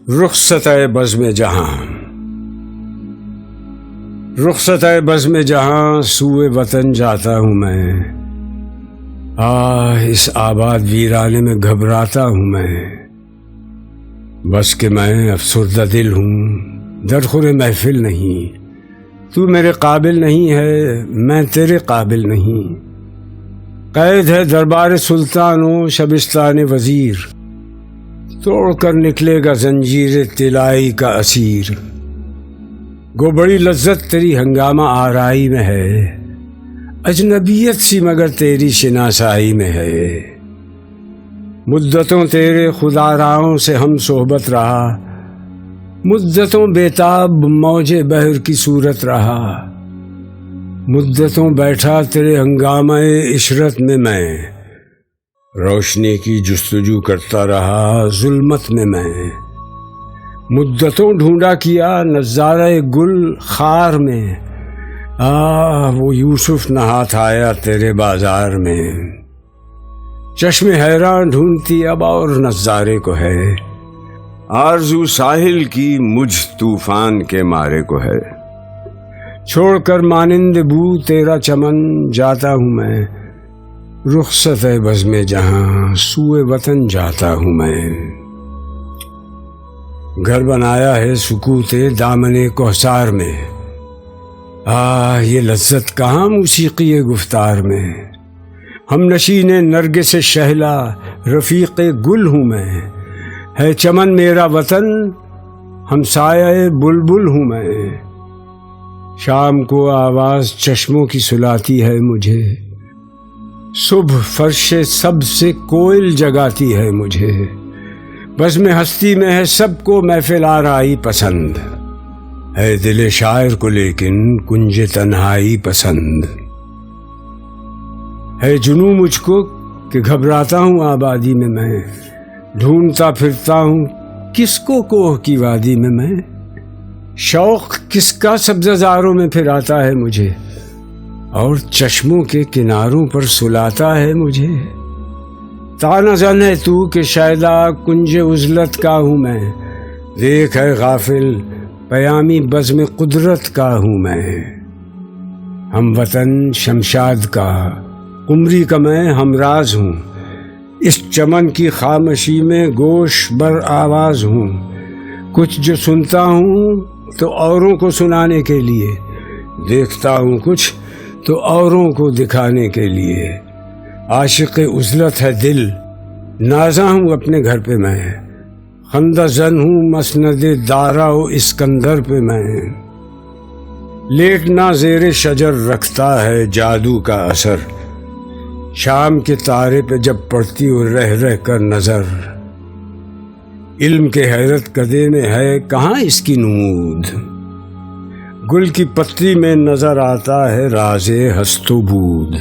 رخصت بزم جہاں، رخصت بزم جہاں سوئے وطن جاتا ہوں میں، اس آباد ویرانے میں گھبراتا ہوں میں، بس کہ میں افسردہ دل ہوں، درخور محفل نہیں، تو میرے قابل نہیں ہے، میں تیرے قابل نہیں، قید ہے دربار سلطان و شبستان وزیر، توڑ کر نکلے گا زنجیر طلائی کا اسیر، گو بڑی لذت تیری ہنگامہ آرائی میں ہے، اجنبیت سی مگر تیری شناسائی میں ہے، مدتوں تیرے خدا راہوں سے ہم صحبت رہا، مدتوں بیتاب موج بحر کی صورت رہا، مدتوں بیٹھا تیرے ہنگامہ عشرت میں روشنی کی جستجو کرتا رہا ظلمت میں مدتوں ڈھونڈا کیا نظارہ گل خار میں، وہ یوسف نہات آیا تیرے بازار میں، چشم حیران ڈھونڈتی اب اور نظارے کو ہے، آرزو ساحل کی مجھ طوفان کے مارے کو ہے، چھوڑ کر مانند بو تیرا چمن جاتا ہوں میں، رخصت بزم جہاں سوئے وطن جاتا ہوں میں، گھر بنایا ہے سکوت دامن کوہسار میں، یہ لذت کہاں موسیقی گفتار میں، ہم نشین نرگس شہلا رفیق گل ہوں میں، ہے چمن میرا وطن ہمسایہ بلبل ہوں میں، شام کو آواز چشموں کی سلاتی ہے مجھے، صبح فرش سب سے کوئل جگاتی ہے مجھے، بزم ہستی میں ہے سب کو محفل آرائی پسند، ہے دل شاعر کو لیکن کنج تنہائی پسند، ہے جنوں مجھ کو کہ گھبراتا ہوں آبادی میں ڈھونڈتا پھرتا ہوں کس کو کوہ کی وادی میں شوق کس کا سبزہ زاروں میں پھر آتا ہے مجھے، اور چشموں کے کناروں پر سلاتا ہے مجھے، تانا زن ہے تو کہ شاید کنج عزلت کا ہوں میں، دیکھ ہے غافل پیامی بزم قدرت کا ہوں میں، ہم وطن شمشاد کا قمری کا میں ہمراز ہوں، اس چمن کی خامشی میں گوش بر آواز ہوں، کچھ جو سنتا ہوں تو اوروں کو سنانے کے لیے، دیکھتا ہوں کچھ تو اوروں کو دکھانے کے لیے، عاشق عزلت ہے دل نازاں ہوں اپنے گھر پہ میں، خندہ زن ہوں مسند دارا و اسکندر پہ میں، لیٹنا زیر شجر رکھتا ہے جادو کا اثر، شام کے تارے پہ جب پڑتی ہو رہ کر نظر، علم کے حیرت کدے میں ہے کہاں اس کی نمود، گل کی پتی میں نظر آتا ہے راز ہست و بود،